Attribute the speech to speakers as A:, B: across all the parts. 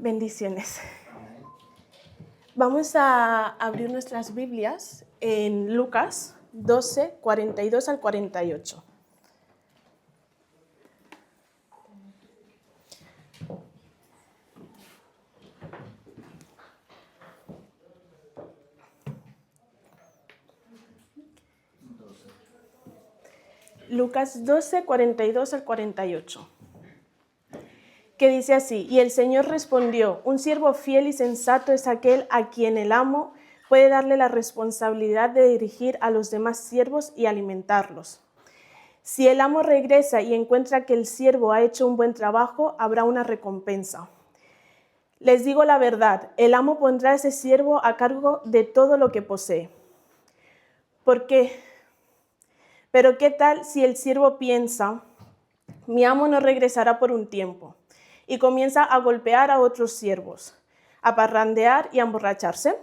A: Bendiciones. Vamos a abrir nuestras Biblias en Lucas 12, 42 al 48. Lucas 12, 42 al 48. Que dice así: y el Señor respondió: un siervo fiel y sensato es aquel a quien el amo puede darle la responsabilidad de dirigir a los demás siervos y alimentarlos. Si el amo regresa y encuentra que el siervo ha hecho un buen trabajo, habrá una recompensa. Les digo la verdad, el amo pondrá a ese siervo a cargo de todo lo que posee. ¿Por qué? Pero ¿qué tal si el siervo piensa: mi amo no regresará por un tiempo? Y comienza a golpear a otros siervos, a parrandear y a emborracharse.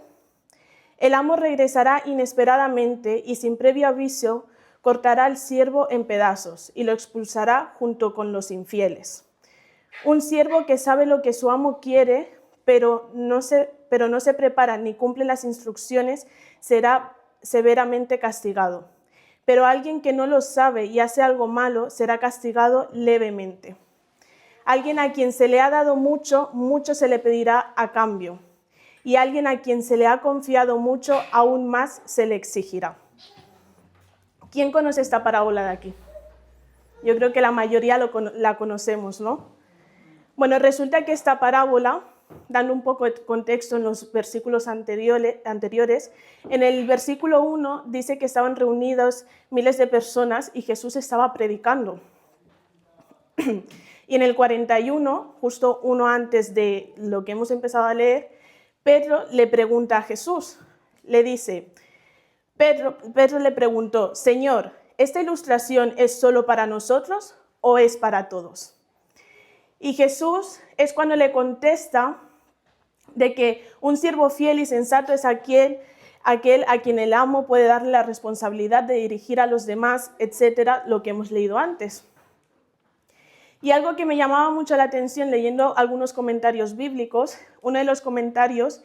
A: El amo regresará inesperadamente y sin previo aviso cortará al siervo en pedazos y lo expulsará junto con los infieles. Un siervo que sabe lo que su amo quiere, pero no se prepara ni cumple las instrucciones, será severamente castigado. Pero alguien que no lo sabe y hace algo malo será castigado levemente. Alguien a quien se le ha dado mucho, mucho se le pedirá a cambio. Y alguien a quien se le ha confiado mucho, aún más se le exigirá. ¿Quién conoce esta parábola de aquí? Yo creo que la mayoría la conocemos, ¿no? Bueno, resulta que esta parábola, dando un poco de contexto en los versículos anteriores, en el versículo 1 dice que estaban reunidos miles de personas y Jesús estaba predicando. Y en el 41, justo uno antes de lo que hemos empezado a leer, Pedro le pregunta a Jesús, le dice, Pedro le preguntó: Señor, ¿esta ilustración es solo para nosotros o es para todos? Y Jesús es cuando le contesta de que un siervo fiel y sensato es aquel a quien el amo puede darle la responsabilidad de dirigir a los demás, etcétera, lo que hemos leído antes. Y algo que me llamaba mucho la atención leyendo algunos comentarios bíblicos, uno de los comentarios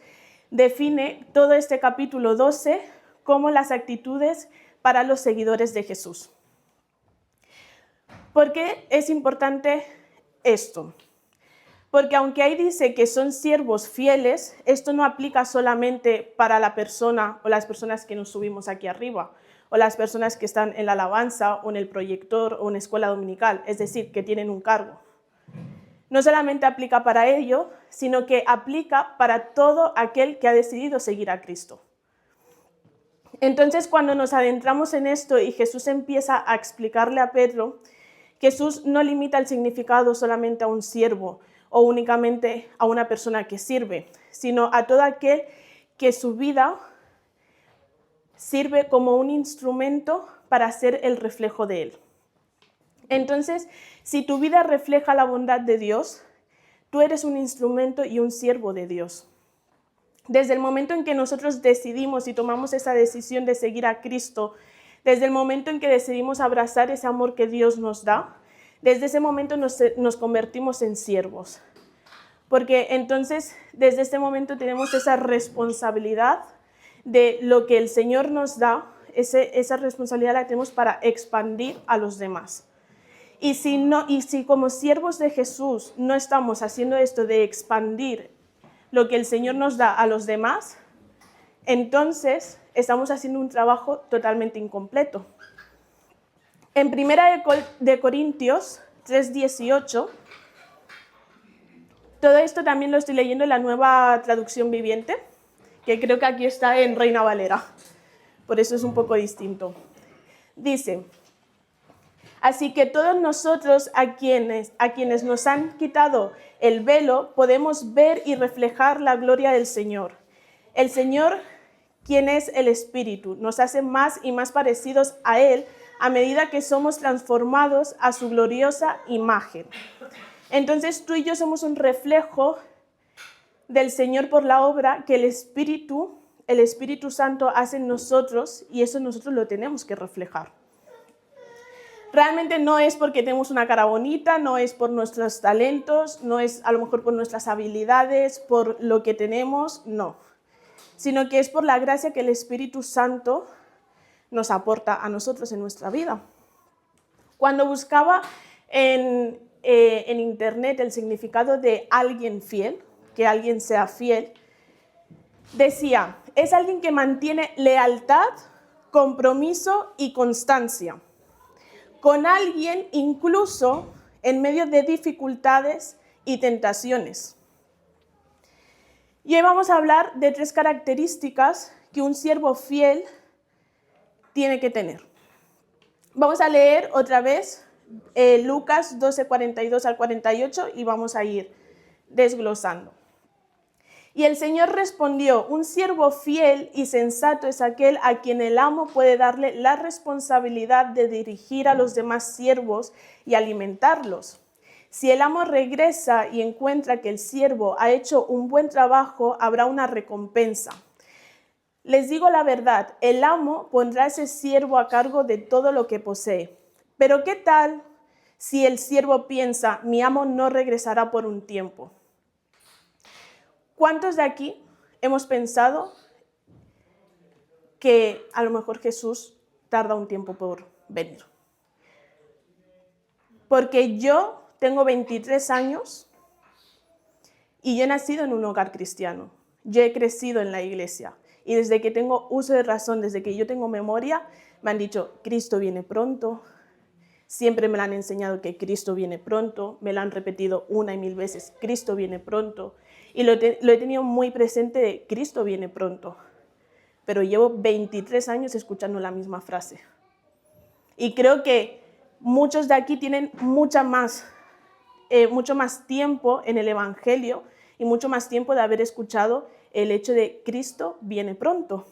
A: define todo este capítulo 12 como las actitudes para los seguidores de Jesús. ¿Por qué es importante esto? Porque aunque ahí dice que son siervos fieles, esto no aplica solamente para la persona o las personas que nos subimos aquí arriba, o las personas que están en la alabanza o en el proyector o en escuela dominical, es decir, que tienen un cargo. No solamente aplica para ello, sino que aplica para todo aquel que ha decidido seguir a Cristo. Entonces, cuando nos adentramos en esto y Jesús empieza a explicarle a Pedro, Jesús no limita el significado solamente a un siervo o únicamente a una persona que sirve, sino a todo aquel que su vida sirve como un instrumento para ser el reflejo de Él. Entonces, si tu vida refleja la bondad de Dios, tú eres un instrumento y un siervo de Dios. Desde el momento en que nosotros decidimos y tomamos esa decisión de seguir a Cristo, desde el momento en que decidimos abrazar ese amor que Dios nos da, desde ese momento nos convertimos en siervos. Porque entonces, desde este momento tenemos esa responsabilidad de lo que el Señor nos da, esa responsabilidad la tenemos para expandir a los demás. Y si como siervos de Jesús no estamos haciendo esto de expandir lo que el Señor nos da a los demás, entonces estamos haciendo un trabajo totalmente incompleto. En 1 de Corintios 3:18, todo esto también lo estoy leyendo en la Nueva Traducción Viviente, que creo que aquí está en Reina Valera, por eso es un poco distinto. Dice: así que todos nosotros a quienes nos han quitado el velo, podemos ver y reflejar la gloria del Señor. El Señor, quien es el Espíritu, nos hace más y más parecidos a Él a medida que somos transformados a su gloriosa imagen. Entonces tú y yo somos un reflejo del Señor por la obra que el Espíritu Santo hace en nosotros, y eso nosotros lo tenemos que reflejar. Realmente no es porque tenemos una cara bonita, no es por nuestros talentos, no es a lo mejor por nuestras habilidades, por lo que tenemos, no. Sino que es por la gracia que el Espíritu Santo nos aporta a nosotros en nuestra vida. Cuando buscaba en internet el significado de alguien fiel, que alguien sea fiel, decía, es alguien que mantiene lealtad, compromiso y constancia con alguien incluso en medio de dificultades y tentaciones. Y hoy vamos a hablar de 3 características que un siervo fiel tiene que tener. Vamos a leer otra vez Lucas 12, 42 al 48 y vamos a ir desglosando. Y el Señor respondió, un siervo fiel y sensato es aquel a quien el amo puede darle la responsabilidad de dirigir a los demás siervos y alimentarlos. Si el amo regresa y encuentra que el siervo ha hecho un buen trabajo, habrá una recompensa. Les digo la verdad, el amo pondrá a ese siervo a cargo de todo lo que posee. Pero ¿qué tal si el siervo piensa, mi amo no regresará por un tiempo? ¿Cuántos de aquí hemos pensado que a lo mejor Jesús tarda un tiempo por venir? Porque yo tengo 23 años y yo he nacido en un hogar cristiano. Yo he crecido en la iglesia y desde que tengo uso de razón, desde que yo tengo memoria, me han dicho, Cristo viene pronto. Siempre me lo han enseñado que Cristo viene pronto, me lo han repetido 1 y 1000 veces, Cristo viene pronto. Y lo he tenido muy presente de Cristo viene pronto. Pero llevo 23 años escuchando la misma frase. Y creo que muchos de aquí tienen mucho más tiempo en el Evangelio y mucho más tiempo de haber escuchado el hecho de Cristo viene pronto.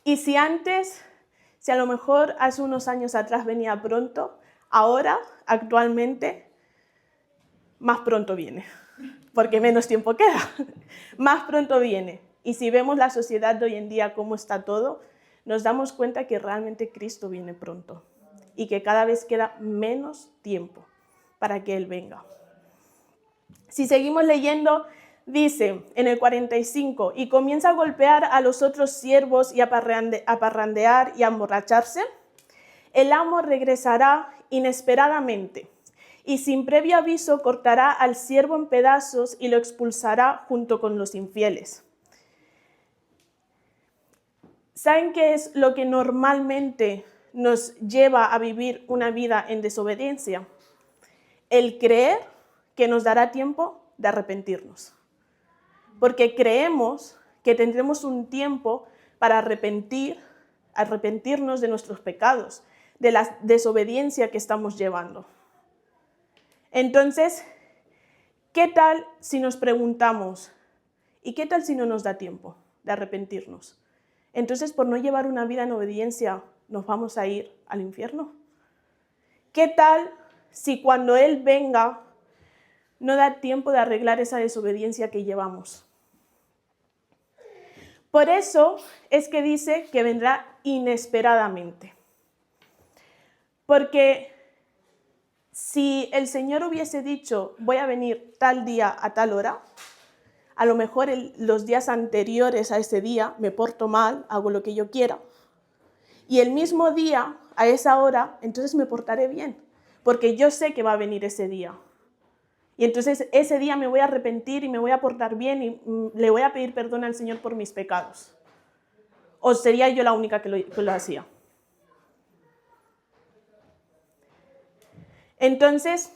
A: Y si a lo mejor hace unos años atrás venía pronto, ahora, actualmente, más pronto viene, porque menos tiempo queda, más pronto viene. Y si vemos la sociedad de hoy en día, cómo está todo, nos damos cuenta que realmente Cristo viene pronto y que cada vez queda menos tiempo para que Él venga. Si seguimos leyendo, dice en el 45, y comienza a golpear a los otros siervos y a parrandear y a emborracharse, el amo regresará inesperadamente y sin previo aviso cortará al siervo en pedazos y lo expulsará junto con los infieles. ¿Saben qué es lo que normalmente nos lleva a vivir una vida en desobediencia? El creer que nos dará tiempo de arrepentirnos. Porque creemos que tendremos un tiempo para arrepentirnos de nuestros pecados, de la desobediencia que estamos llevando. Entonces, ¿qué tal si nos preguntamos, ¿y qué tal si no nos da tiempo de arrepentirnos? Entonces, por no llevar una vida en obediencia, ¿nos vamos a ir al infierno? ¿Qué tal si cuando Él venga no da tiempo de arreglar esa desobediencia que llevamos? Por eso es que dice que vendrá inesperadamente. Porque si el Señor hubiese dicho, voy a venir tal día a tal hora, a lo mejor los días anteriores a ese día me porto mal, hago lo que yo quiera, y el mismo día, a esa hora, entonces me portaré bien, porque yo sé que va a venir ese día. Y entonces ese día me voy a arrepentir y me voy a portar bien y le voy a pedir perdón al Señor por mis pecados. ¿O sería yo la única que lo hacía? Entonces,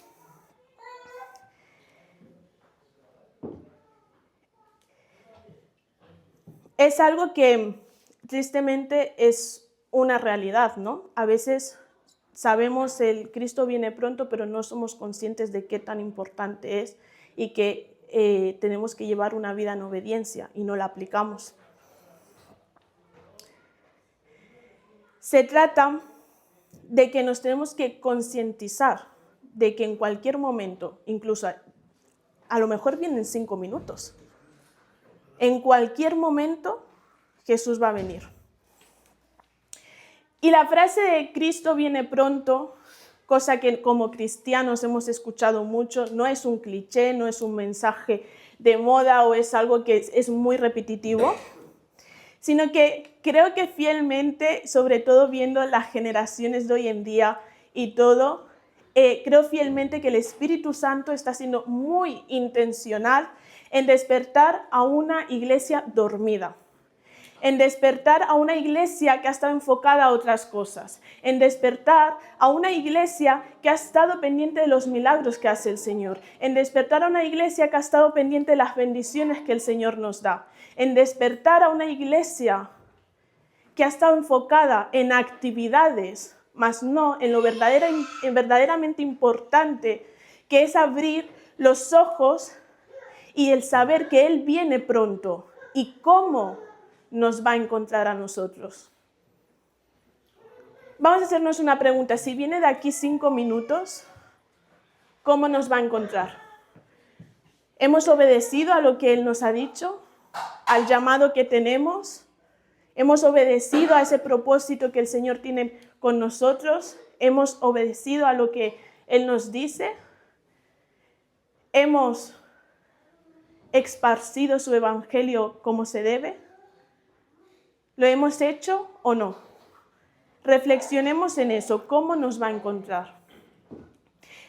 A: es algo que tristemente es una realidad, ¿no? A veces sabemos el Cristo viene pronto, pero no somos conscientes de qué tan importante es y que tenemos que llevar una vida en obediencia y no la aplicamos. Se trata de que nos tenemos que concientizar de que en cualquier momento, incluso a lo mejor vienen 5 minutos, en cualquier momento Jesús va a venir. Y la frase de Cristo viene pronto, cosa que como cristianos hemos escuchado mucho, no es un cliché, no es un mensaje de moda o es algo que es muy repetitivo, sino que creo que fielmente, sobre todo viendo las generaciones de hoy en día y todo, creo fielmente que el Espíritu Santo está siendo muy intencional en despertar a una iglesia dormida, en despertar a una iglesia que ha estado enfocada a otras cosas, en despertar a una iglesia que ha estado pendiente de los milagros que hace el Señor, en despertar a una iglesia que ha estado pendiente de las bendiciones que el Señor nos da, en despertar a una iglesia que ha estado enfocada en actividades, más no en lo verdaderamente importante, que es abrir los ojos y el saber que Él viene pronto y cómo nos va a encontrar a nosotros. Vamos a hacernos una pregunta. Si viene de aquí 5 minutos, ¿cómo nos va a encontrar? ¿Hemos obedecido a lo que Él nos ha dicho? ¿Al llamado que tenemos? ¿Hemos obedecido a ese propósito que el Señor tiene con nosotros? ¿Hemos obedecido a lo que Él nos dice? ¿Hemos esparcido su evangelio como se debe? ¿Lo hemos hecho o no? Reflexionemos en eso. ¿Cómo nos va a encontrar?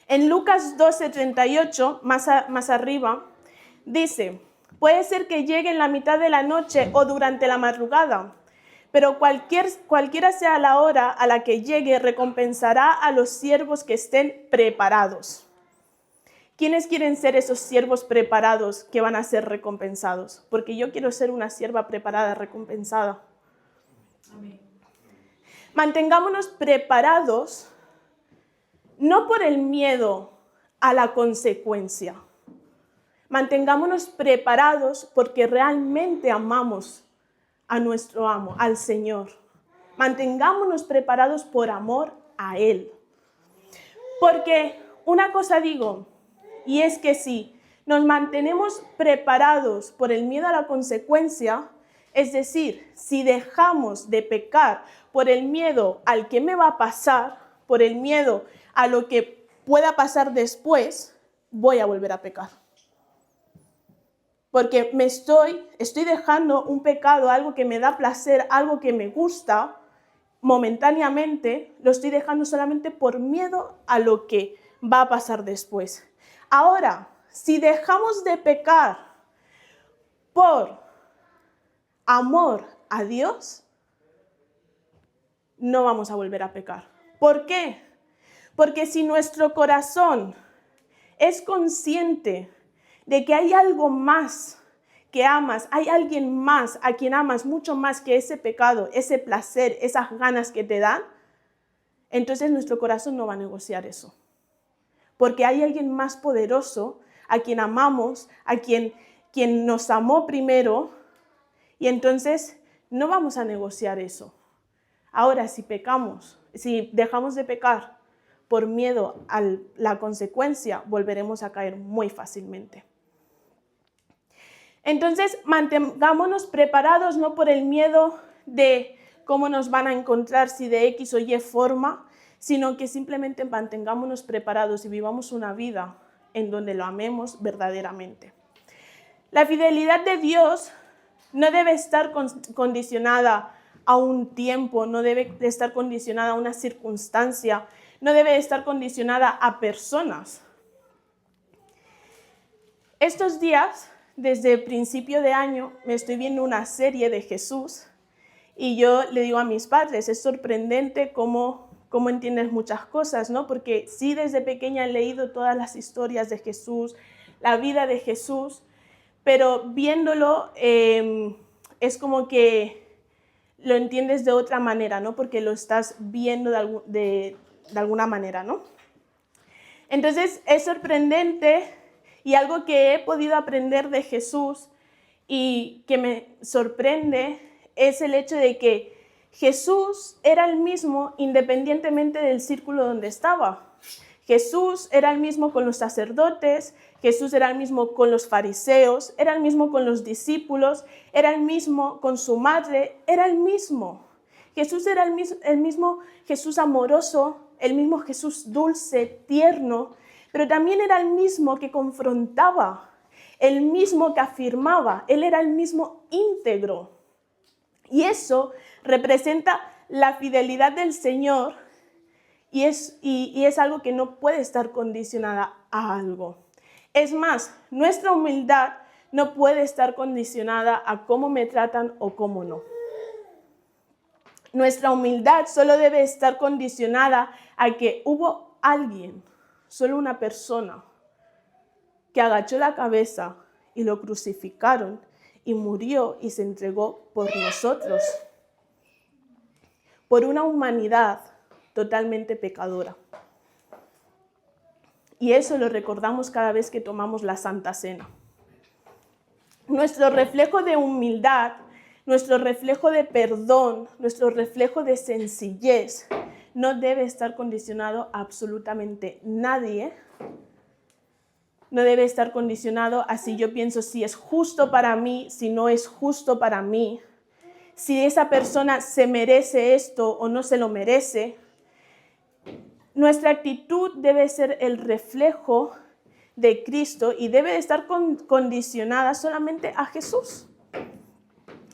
A: En Lucas 12:38, más arriba, dice: puede ser que llegue en la mitad de la noche o durante la madrugada, pero cualquiera sea la hora a la que llegue, recompensará a los siervos que estén preparados. ¿Quiénes quieren ser esos siervos preparados que van a ser recompensados? Porque yo quiero ser una sierva preparada, recompensada. Amén. Mantengámonos preparados, no por el miedo a la consecuencia. Mantengámonos preparados porque realmente amamos a nuestro amo, al Señor. Mantengámonos preparados por amor a Él. Porque una cosa digo, y es que si nos mantenemos preparados por el miedo a la consecuencia, es decir, si dejamos de pecar por el miedo al que me va a pasar, por el miedo a lo que pueda pasar después, voy a volver a pecar. Porque estoy dejando un pecado, algo que me da placer, algo que me gusta, momentáneamente, lo estoy dejando solamente por miedo a lo que va a pasar después. Ahora, si dejamos de pecar por amor a Dios, no vamos a volver a pecar. ¿Por qué? Porque si nuestro corazón es consciente de que hay algo más que amas, hay alguien más a quien amas mucho más que ese pecado, ese placer, esas ganas que te dan, entonces nuestro corazón no va a negociar eso. Porque hay alguien más poderoso a quien amamos, a quien nos amó primero, y entonces no vamos a negociar eso. Ahora, si pecamos, si dejamos de pecar por miedo a la consecuencia, volveremos a caer muy fácilmente. Entonces, mantengámonos preparados no por el miedo de cómo nos van a encontrar, si de X o Y forma, sino que simplemente mantengámonos preparados y vivamos una vida en donde lo amemos verdaderamente. La fidelidad de Dios no debe estar condicionada a un tiempo, no debe estar condicionada a una circunstancia, no debe estar condicionada a personas. Estos días, desde el principio de año, me estoy viendo una serie de Jesús y yo le digo a mis padres, es sorprendente cómo entiendes muchas cosas, ¿no? Porque sí, desde pequeña he leído todas las historias de Jesús, la vida de Jesús, pero viéndolo es como que lo entiendes de otra manera, ¿no? Porque lo estás viendo de alguna manera, ¿no? Entonces es sorprendente y algo que he podido aprender de Jesús y que me sorprende es el hecho de que Jesús era el mismo independientemente del círculo donde estaba. Jesús era el mismo con los sacerdotes, Jesús era el mismo con los fariseos, era el mismo con los discípulos, era el mismo con su madre, era el mismo. Jesús era el mismo Jesús amoroso, el mismo Jesús dulce, tierno, pero también era el mismo que confrontaba, el mismo que afirmaba, Él era el mismo íntegro. Y eso representa la fidelidad del Señor y es algo que no puede estar condicionada a algo. Es más, nuestra humildad no puede estar condicionada a cómo me tratan o cómo no. Nuestra humildad solo debe estar condicionada a que hubo alguien, solo una persona, que agachó la cabeza y lo crucificaron y murió y se entregó por nosotros, por una humanidad totalmente pecadora. Y eso lo recordamos cada vez que tomamos la Santa Cena. Nuestro reflejo de humildad, nuestro reflejo de perdón, nuestro reflejo de sencillez no debe estar condicionado a absolutamente nadie. No debe estar condicionado a si yo pienso si es justo para mí, si no es justo para mí, si esa persona se merece esto o no se lo merece. Nuestra actitud debe ser el reflejo de Cristo y debe estar condicionada solamente a Jesús,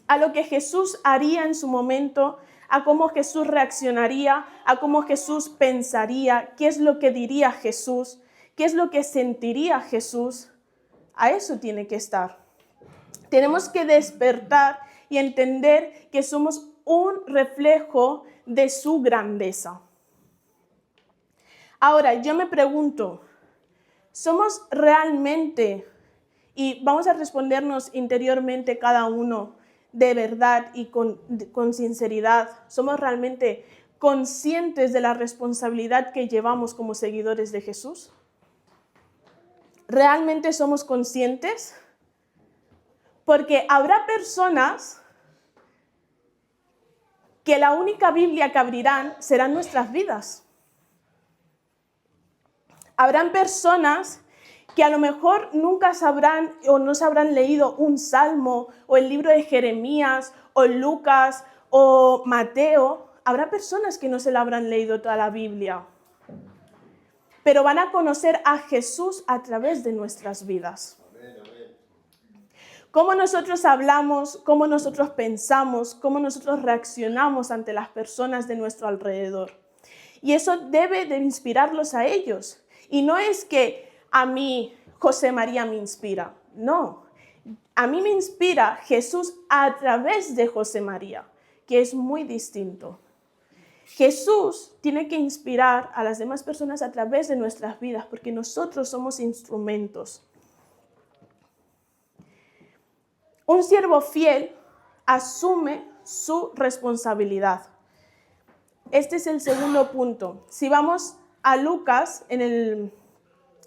A: a lo que Jesús haría en su momento, a cómo Jesús reaccionaría, a cómo Jesús pensaría, qué es lo que diría Jesús, qué es lo que sentiría Jesús. A eso tiene que estar. Tenemos que despertar y entender que somos un reflejo de su grandeza. Ahora, yo me pregunto, ¿somos realmente, y vamos a respondernos interiormente cada uno de verdad y con sinceridad, ¿somos realmente conscientes de la responsabilidad que llevamos como seguidores de Jesús? ¿Realmente somos conscientes? Porque habrá personas que la única Biblia que abrirán serán nuestras vidas. Habrán personas que a lo mejor nunca sabrán o no se habrán leído un salmo o el libro de Jeremías o Lucas o Mateo. Habrá personas que no se la habrán leído toda la Biblia, pero van a conocer a Jesús a través de nuestras vidas. Cómo nosotros hablamos, cómo nosotros pensamos, cómo nosotros reaccionamos ante las personas de nuestro alrededor. Y eso debe de inspirarlos a ellos. Y no es que a mí José María me inspira, no. A mí me inspira Jesús a través de José María, que es muy distinto. Jesús tiene que inspirar a las demás personas a través de nuestras vidas, porque nosotros somos instrumentos. Un siervo fiel asume su responsabilidad. Este es el segundo punto. Si vamos a Lucas, en el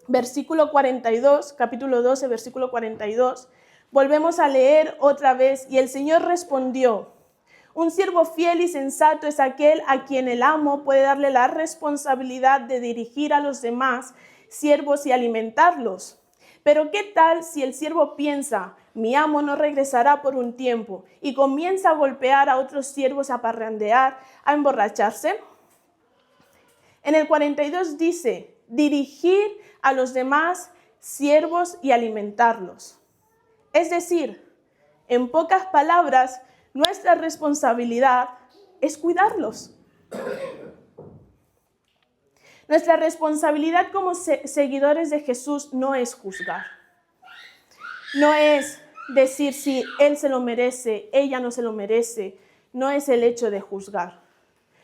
A: versículo 42, capítulo 12, versículo 42, volvemos a leer otra vez. Y el Señor respondió: un siervo fiel y sensato es aquel a quien el amo puede darle la responsabilidad de dirigir a los demás siervos y alimentarlos. Pero ¿qué tal si el siervo piensa: mi amo no regresará por un tiempo, y comienza a golpear a otros siervos, a parrandear, a emborracharse? En el 42 dice: dirigir a los demás siervos y alimentarlos. Es decir, en pocas palabras, nuestra responsabilidad es cuidarlos. Nuestra responsabilidad como seguidores de Jesús no es juzgar. No es decir si él se lo merece, ella no se lo merece. No es el hecho de juzgar.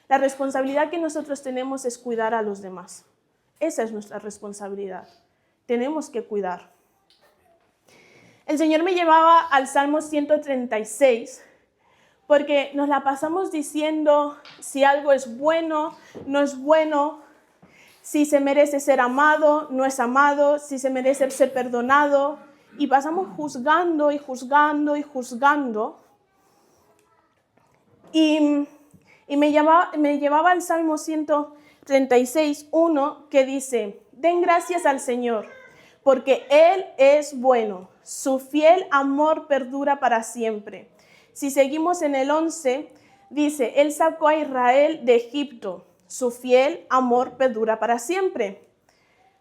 A: La responsabilidad que nosotros tenemos es cuidar a los demás. Esa es nuestra responsabilidad. Tenemos que cuidar. El Señor me llevaba al Salmo 136, porque nos la pasamos diciendo si algo es bueno, no es bueno, si se merece ser amado, no es amado, si se merece ser perdonado, y pasamos juzgando y juzgando y juzgando. Y me llevaba al Salmo 136, 1, que dice: den gracias al Señor, porque Él es bueno, su fiel amor perdura para siempre. Si seguimos en el 11, Dice, Él sacó a Israel de Egipto, su fiel amor perdura para siempre.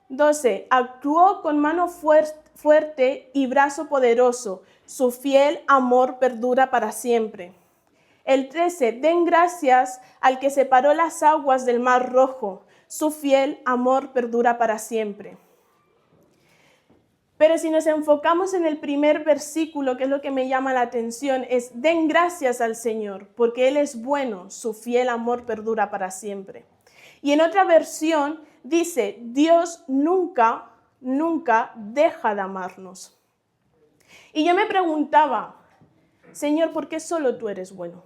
A: 12, actuó con mano fuerte y brazo poderoso, su fiel amor perdura para siempre. El 13, den gracias al que separó las aguas del Mar Rojo, su fiel amor perdura para siempre. Pero si nos enfocamos en el primer versículo, que es lo que me llama la atención, es den gracias al Señor, porque Él es bueno, su fiel amor perdura para siempre. Y en otra versión dice, Dios nunca, nunca deja de amarnos. Y yo me preguntaba, Señor, ¿por qué solo tú eres bueno?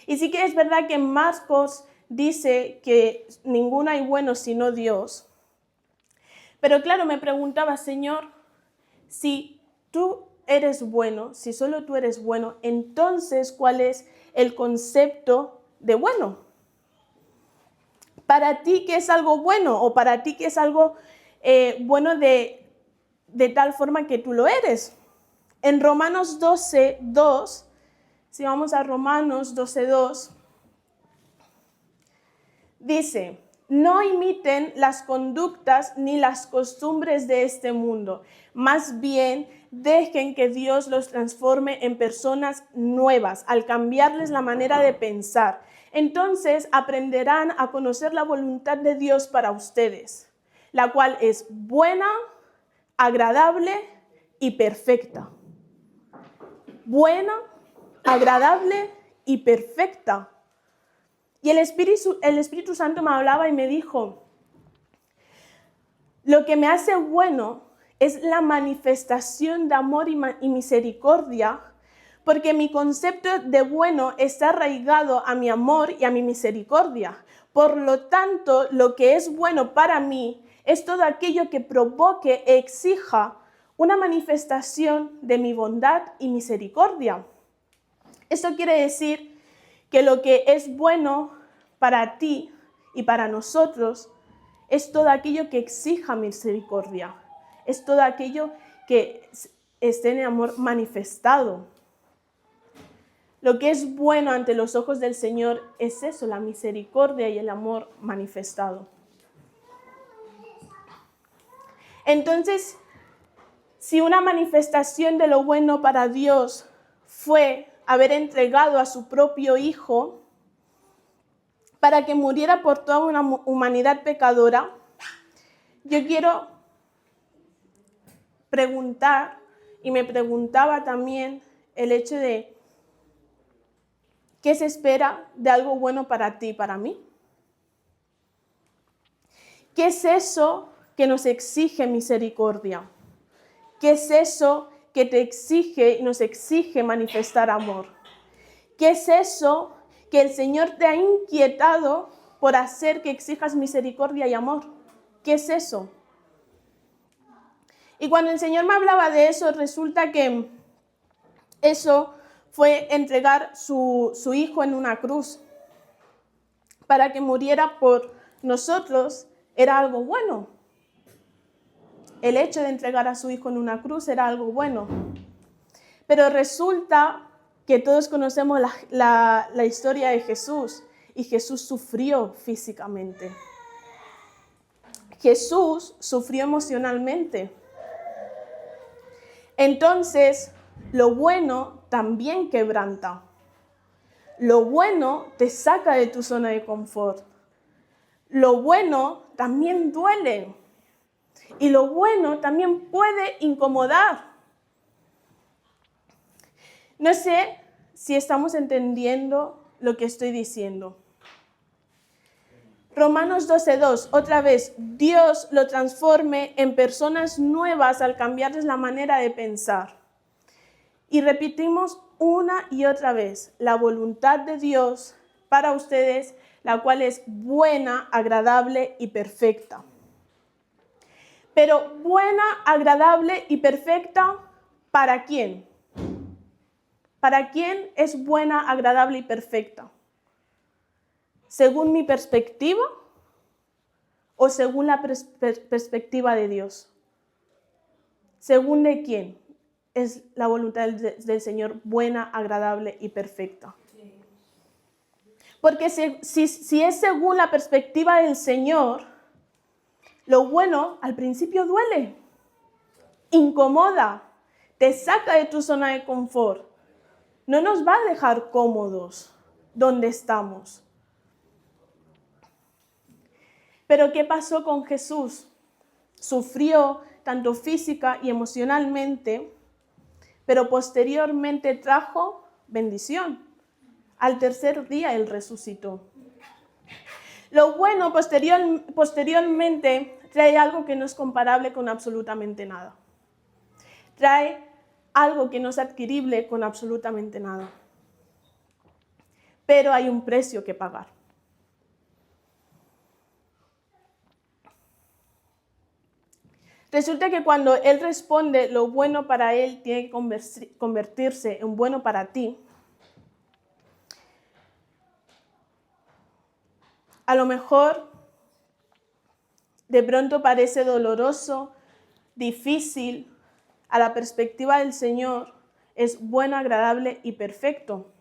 A: Y sí que es verdad que en Marcos dice que ninguno hay bueno sino Dios. Pero claro, me preguntaba, Señor, si tú eres bueno, si solo tú eres bueno, entonces, ¿cuál es el concepto de bueno? Para ti, ¿qué es algo bueno? O para ti, ¿qué es algo bueno de tal forma que tú lo eres? En Romanos 12:2, si vamos a Romanos 12:2, dice, no imiten las conductas ni las costumbres de este mundo, más bien dejen que Dios los transforme en personas nuevas al cambiarles la manera de pensar. Entonces aprenderán a conocer la voluntad de Dios para ustedes, la cual es buena, agradable y perfecta. Buena, agradable y perfecta. Y el Espíritu Santo me hablaba y me dijo, lo que me hace bueno es la manifestación de amor y misericordia, porque mi concepto de bueno está arraigado a mi amor y a mi misericordia. Por lo tanto, lo que es bueno para mí es todo aquello que provoque e exija una manifestación de mi bondad y misericordia. Esto quiere decir que lo que es bueno para ti y para nosotros es todo aquello que exija misericordia, es todo aquello que esté en amor manifestado. Lo que es bueno ante los ojos del Señor es eso, la misericordia y el amor manifestado. Entonces, si una manifestación de lo bueno para Dios fue haber entregado a su propio Hijo para que muriera por toda una humanidad pecadora, yo quiero preguntar, y me preguntaba también el hecho de ¿qué se espera de algo bueno para ti y para mí? ¿Qué es eso que nos exige misericordia? ¿Qué es eso que te exige y nos exige manifestar amor? ¿Qué es eso que el Señor te ha inquietado por hacer que exijas misericordia y amor? ¿Qué es eso? Y cuando el Señor me hablaba de eso, resulta que eso fue entregar su Hijo en una cruz para que muriera por nosotros. Era algo bueno. El hecho de entregar a su Hijo en una cruz era algo bueno. Pero resulta que todos conocemos la historia de Jesús, y Jesús sufrió físicamente. Jesús sufrió emocionalmente. Entonces, lo bueno también quebranta. Lo bueno te saca de tu zona de confort. Lo bueno también duele. Y lo bueno también puede incomodar. No sé si estamos entendiendo lo que estoy diciendo. Romanos 12:2, otra vez, Dios lo transforme en personas nuevas al cambiarles la manera de pensar. Y repetimos una y otra vez, la voluntad de Dios para ustedes, la cual es buena, agradable y perfecta. Pero buena, agradable y perfecta, ¿para quién? ¿Para quién es buena, agradable y perfecta? ¿Según mi perspectiva o según la perspectiva de Dios? ¿Según de quién es la voluntad del Señor buena, agradable y perfecta? Porque si es según la perspectiva del Señor, lo bueno al principio duele, incomoda, te saca de tu zona de confort. No nos va a dejar cómodos donde estamos. Pero ¿qué pasó con Jesús? Sufrió tanto física y emocionalmente, pero posteriormente trajo bendición. Al tercer día Él resucitó. Lo bueno posteriormente trae algo que no es comparable con absolutamente nada. Trae algo que no es adquirible con absolutamente nada. Pero hay un precio que pagar. Resulta que cuando Él responde, lo bueno para Él tiene que convertirse en bueno para ti. A lo mejor de pronto parece doloroso, difícil. A la perspectiva del Señor es bueno, agradable y perfecto.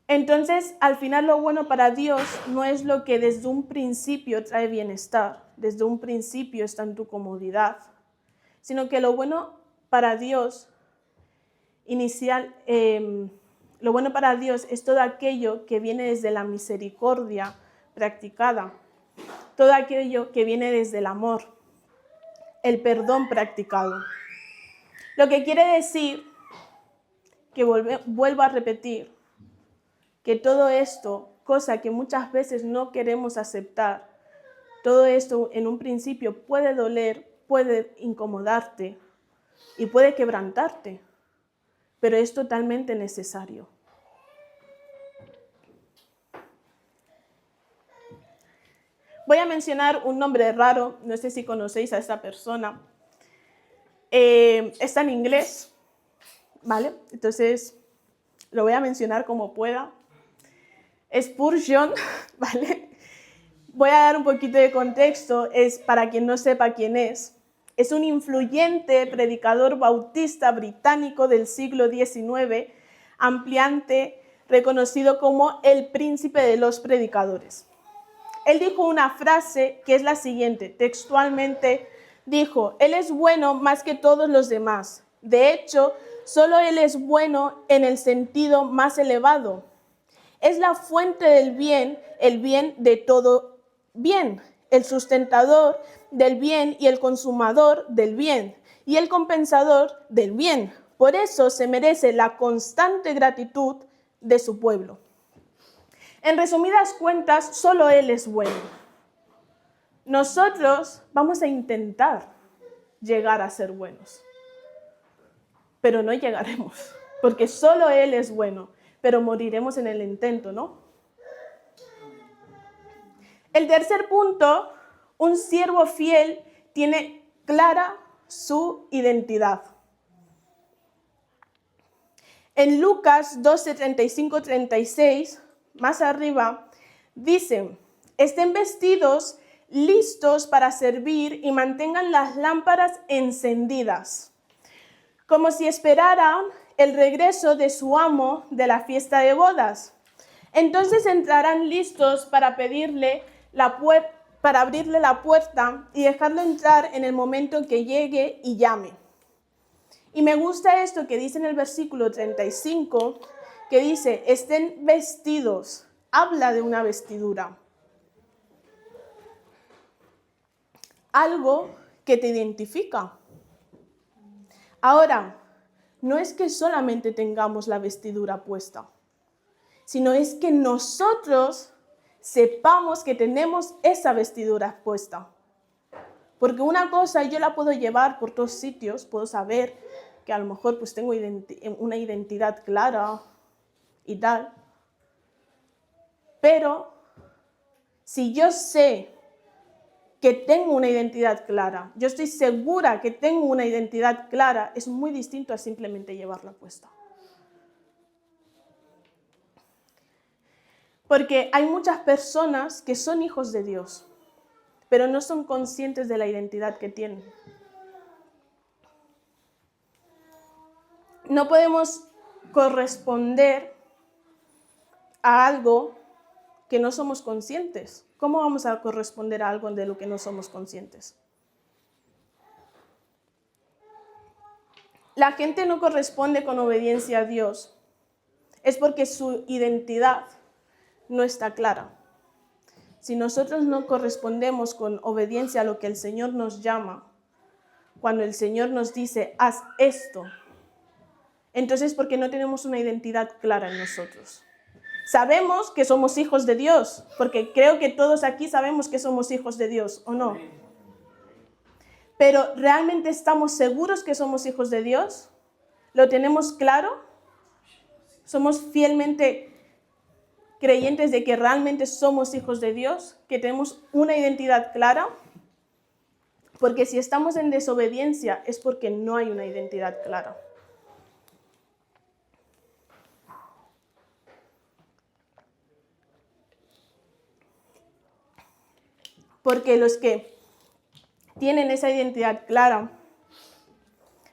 A: Entonces, al final lo bueno para Dios no es lo que desde un principio trae bienestar, desde un principio está en tu comodidad, sino que lo bueno para Dios lo bueno para Dios es todo aquello que viene desde la misericordia practicada, todo aquello que viene desde el amor, el perdón practicado. Lo que quiere decir, que vuelvo a repetir, que todo esto, cosa que muchas veces no queremos aceptar, todo esto en un principio puede doler, puede incomodarte y puede quebrantarte, pero es totalmente necesario. Voy a mencionar un nombre raro, no sé si conocéis a esta persona. Está en inglés, ¿vale? Entonces lo voy a mencionar como pueda. Spurgeon, ¿vale? Voy a dar un poquito de contexto, es para quien no sepa quién es. Es un influyente predicador bautista británico del siglo XIX, ampliamente reconocido como el príncipe de los predicadores. Él dijo una frase que es la siguiente, textualmente dijo: Él es bueno más que todos los demás. De hecho, solo Él es bueno en el sentido más elevado. Es la fuente del bien, el bien de todo bien, el sustentador del bien y el consumador del bien, y el compensador del bien. Por eso se merece la constante gratitud de su pueblo. En resumidas cuentas, solo Él es bueno. Nosotros vamos a intentar llegar a ser buenos, pero no llegaremos, porque solo Él es bueno, pero moriremos en el intento, ¿no? El tercer punto, un siervo fiel tiene clara su identidad. En Lucas 12, 35, 36, más arriba, dice: estén vestidos, listos para servir y mantengan las lámparas encendidas, como si esperaran el regreso de su amo de la fiesta de bodas. Entonces entrarán listos para abrirle la puerta y dejarlo entrar en el momento en que llegue y llame. Y me gusta esto que dice en el versículo 35, que dice: estén vestidos. Habla de una vestidura. Algo que te identifica. Ahora, no es que solamente tengamos la vestidura puesta, sino es que nosotros sepamos que tenemos esa vestidura puesta. Porque una cosa yo la puedo llevar por todos sitios, puedo saber que a lo mejor pues tengo una identidad clara y tal. Pero si yo sé que tengo una identidad clara, yo estoy segura que tengo una identidad clara, es muy distinto a simplemente llevarla puesta. Porque hay muchas personas que son hijos de Dios, pero no son conscientes de la identidad que tienen. No podemos corresponder a algo que no somos conscientes? ¿Cómo vamos a corresponder a algo de lo que no somos conscientes? La gente no corresponde con obediencia a Dios. Es porque su identidad no está clara. Si nosotros no correspondemos con obediencia a lo que el Señor nos llama, cuando el Señor nos dice, haz esto, entonces es porque no tenemos una identidad clara en nosotros. Sabemos que somos hijos de Dios, porque creo que todos aquí sabemos que somos hijos de Dios, ¿o no? Pero ¿realmente estamos seguros que somos hijos de Dios? ¿Lo tenemos claro? ¿Somos fielmente creyentes de que realmente somos hijos de Dios? ¿Que tenemos una identidad clara? Porque si estamos en desobediencia es porque no hay una identidad clara. Porque los que tienen esa identidad clara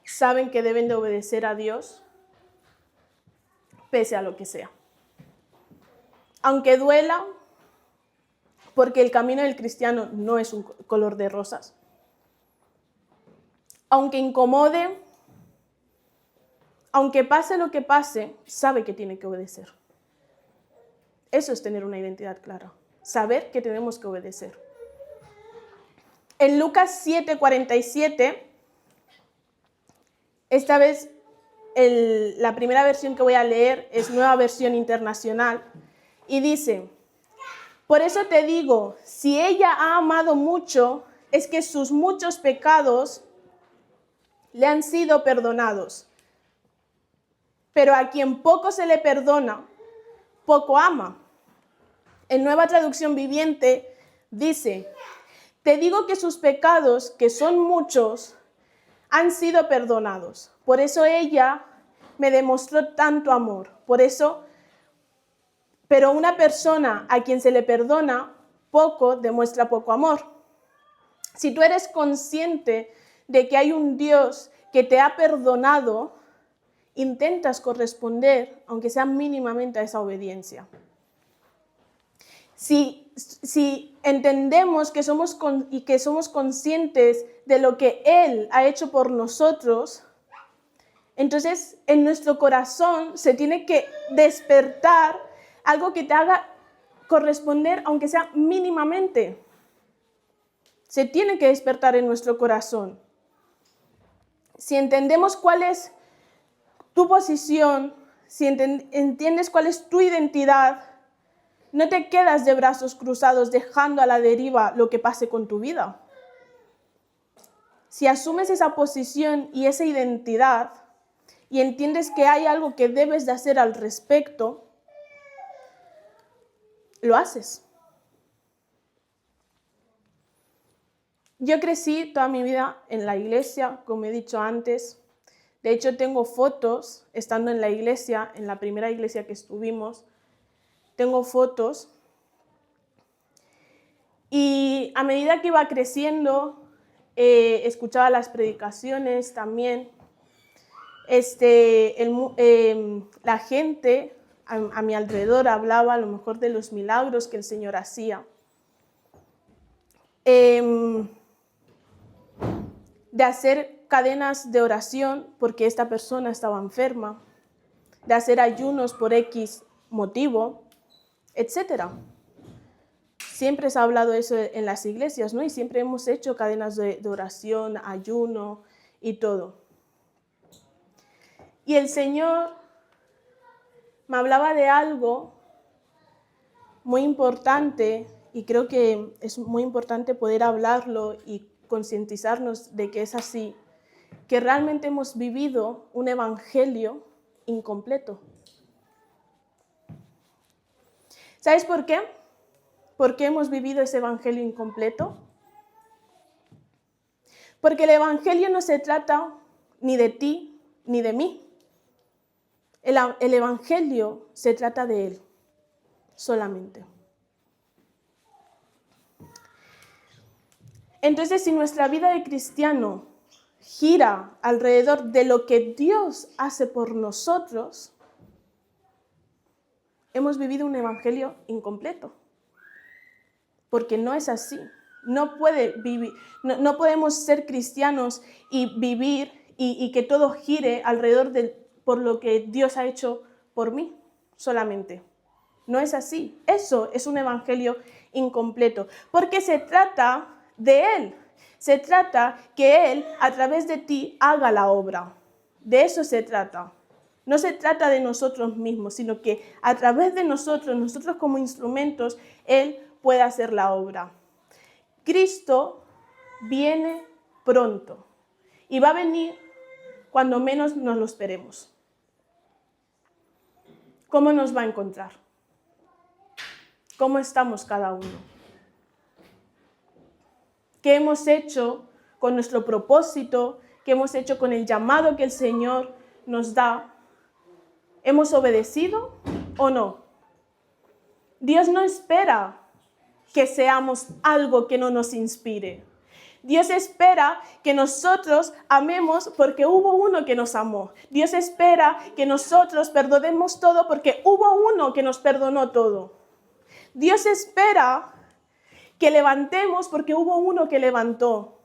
A: saben que deben de obedecer a Dios pese a lo que sea. Aunque duela, porque el camino del cristiano no es un color de rosas. Aunque incomode, aunque pase lo que pase, sabe que tiene que obedecer. Eso es tener una identidad clara, saber que tenemos que obedecer. En Lucas 7:47, esta vez la primera versión que voy a leer es Nueva Versión Internacional, y dice, por eso te digo, si ella ha amado mucho, es que sus muchos pecados le han sido perdonados. Pero a quien poco se le perdona, poco ama. En Nueva Traducción Viviente dice, te digo que sus pecados, que son muchos, han sido perdonados. Por eso ella me demostró tanto amor. Pero una persona a quien se le perdona poco, demuestra poco amor. Si tú eres consciente de que hay un Dios que te ha perdonado, intentas corresponder, aunque sea mínimamente, a esa obediencia. Si entendemos que somos conscientes de lo que Él ha hecho por nosotros, entonces en nuestro corazón se tiene que despertar algo que te haga corresponder, aunque sea mínimamente. Se tiene que despertar en nuestro corazón. Si entendemos cuál es tu posición, si entiendes cuál es tu identidad, no te quedas de brazos cruzados dejando a la deriva lo que pase con tu vida. Si asumes esa posición y esa identidad y entiendes que hay algo que debes de hacer al respecto, lo haces. Yo crecí toda mi vida en la iglesia, como he dicho antes. De hecho, tengo fotos estando en la iglesia, en la primera iglesia que estuvimos. Tengo fotos. Y a medida que iba creciendo, escuchaba las predicaciones también. La gente a mi alrededor hablaba a lo mejor de los milagros que el Señor hacía. De hacer cadenas de oración porque esta persona estaba enferma, de hacer ayunos por X motivo, etc. Siempre se ha hablado eso en las iglesias, ¿no? Y siempre hemos hecho cadenas de oración, ayuno y todo. Y el Señor me hablaba de algo muy importante, y creo que es muy importante poder hablarlo y concientizarnos de que es así, que realmente hemos vivido un evangelio incompleto. ¿Sabes por qué? ¿Por qué hemos vivido ese evangelio incompleto? Porque el evangelio no se trata ni de ti ni de mí. El evangelio se trata de Él, solamente. Entonces, si nuestra vida de cristiano gira alrededor de lo que Dios hace por nosotros, hemos vivido un evangelio incompleto. Porque no es así. No podemos ser cristianos y vivir y que todo gire alrededor por lo que Dios ha hecho por mí solamente. No es así. Eso es un evangelio incompleto. Porque se trata de Él. Se trata que Él, a través de ti, haga la obra. De eso se trata. No se trata de nosotros mismos, sino que a través de nosotros como instrumentos, Él puede hacer la obra. Cristo viene pronto y va a venir cuando menos nos lo esperemos. ¿Cómo nos va a encontrar? ¿Cómo estamos cada uno? ¿Qué hemos hecho con nuestro propósito? ¿Qué hemos hecho con el llamado que el Señor nos da? ¿Hemos obedecido o no? Dios no espera que seamos algo que no nos inspire. Dios espera que nosotros amemos porque hubo uno que nos amó. Dios espera que nosotros perdonemos todo porque hubo uno que nos perdonó todo. Dios espera que levantemos porque hubo uno que levantó.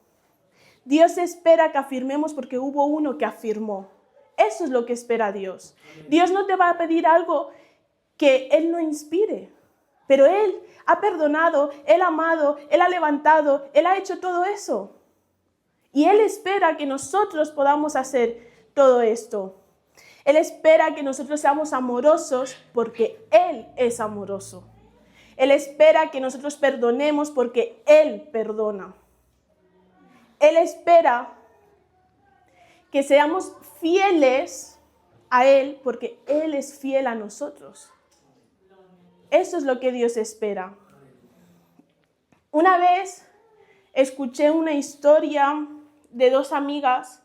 A: Dios espera que afirmemos porque hubo uno que afirmó. Eso es lo que espera Dios. Dios no te va a pedir algo que Él no inspire, pero Él ha perdonado, Él ha amado, Él ha levantado, Él ha hecho todo eso. Y Él espera que nosotros podamos hacer todo esto. Él espera que nosotros seamos amorosos porque Él es amoroso. Él espera que nosotros perdonemos porque Él perdona. Él espera que seamos fieles a Él porque Él es fiel a nosotros. Eso es lo que Dios espera. Una vez escuché una historia de dos amigas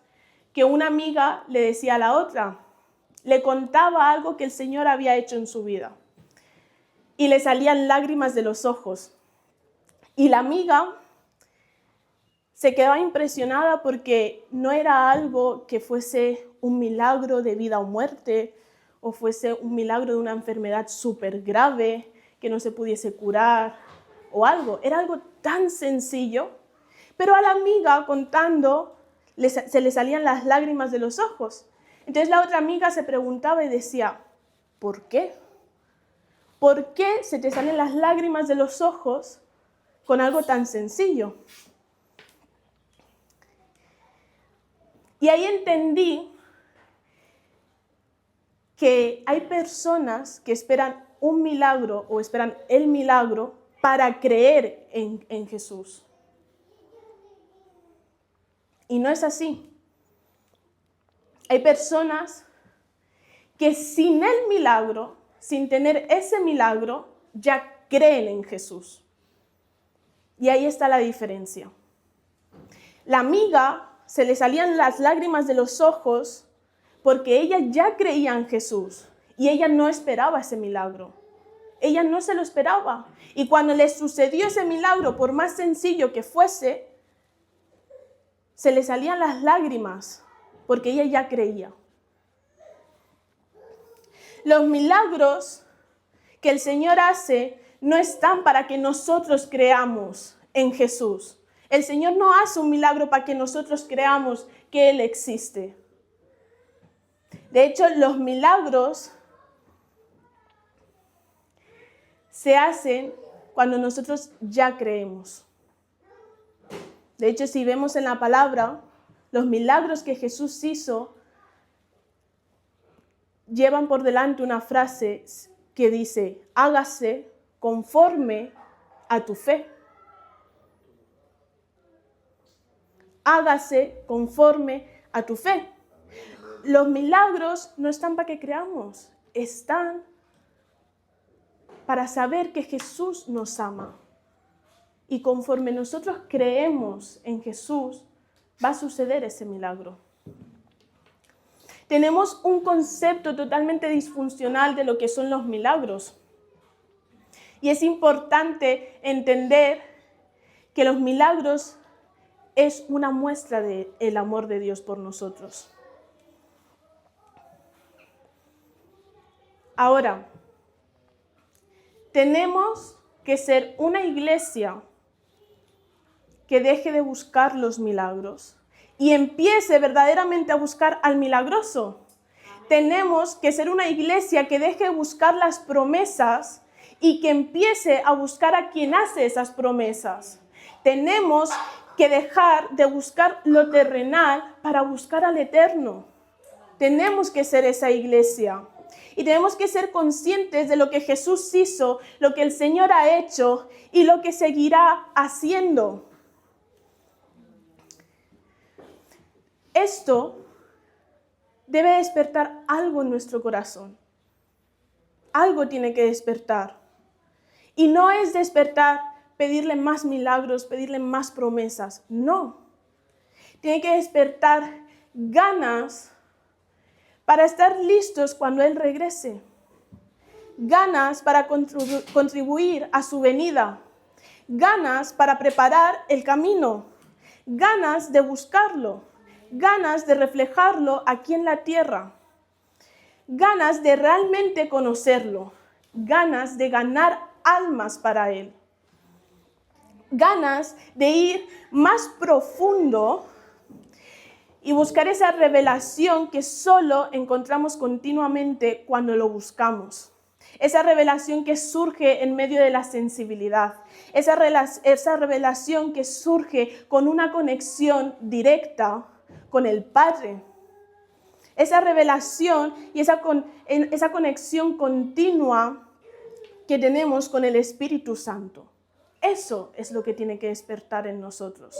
A: que una amiga le decía a la otra, le contaba algo que el Señor había hecho en su vida y le salían lágrimas de los ojos. Y la amiga se quedaba impresionada porque no era algo que fuese un milagro de vida o muerte o fuese un milagro de una enfermedad súper grave que no se pudiese curar o algo. Era algo tan sencillo, pero a la amiga contando se le salían las lágrimas de los ojos. Entonces la otra amiga se preguntaba y decía, ¿por qué? ¿Por qué se te salen las lágrimas de los ojos con algo tan sencillo? Y ahí entendí que hay personas que esperan un milagro o esperan el milagro para creer en Jesús. Y no es así. Hay personas que sin el milagro, sin tener ese milagro, ya creen en Jesús. Y ahí está la diferencia. La amiga se le salían las lágrimas de los ojos porque ella ya creía en Jesús y ella no esperaba ese milagro. Ella no se lo esperaba. Y cuando le sucedió ese milagro, por más sencillo que fuese, se le salían las lágrimas porque ella ya creía. Los milagros que el Señor hace no están para que nosotros creamos en Jesús. El Señor no hace un milagro para que nosotros creamos que Él existe. De hecho, los milagros se hacen cuando nosotros ya creemos. De hecho, si vemos en la palabra, los milagros que Jesús hizo llevan por delante una frase que dice, hágase conforme a tu fe. Hágase conforme a tu fe. Los milagros no están para que creamos, están para saber que Jesús nos ama. Y conforme nosotros creemos en Jesús, va a suceder ese milagro. Tenemos un concepto totalmente disfuncional de lo que son los milagros. Y es importante entender que los milagros es una muestra del amor de Dios por nosotros. Ahora, Tenemos que ser una iglesia que deje de buscar los milagros y empiece verdaderamente a buscar al milagroso. Tenemos que ser una iglesia que deje de buscar las promesas y que empiece a buscar a quien hace esas promesas. Tenemos que dejar de buscar lo terrenal para buscar al eterno. Tenemos que ser esa iglesia. Y tenemos que ser conscientes de lo que Jesús hizo, lo que el Señor ha hecho y lo que seguirá haciendo. Esto debe despertar algo en nuestro corazón. Algo tiene que despertar. Y no es despertar, pedirle más milagros, pedirle más promesas. No. Tiene que despertar ganas para estar listos cuando Él regrese. Ganas para contribuir a su venida. Ganas para preparar el camino. Ganas de buscarlo. Ganas de reflejarlo aquí en la tierra. Ganas de realmente conocerlo. Ganas de ganar almas para Él. Ganas de ir más profundo y buscar esa revelación que solo encontramos continuamente cuando lo buscamos. Esa revelación que surge en medio de la sensibilidad. Esa revelación que surge con una conexión directa con el Padre. Esa revelación y esa conexión continua que tenemos con el Espíritu Santo. Eso es lo que tiene que despertar en nosotros.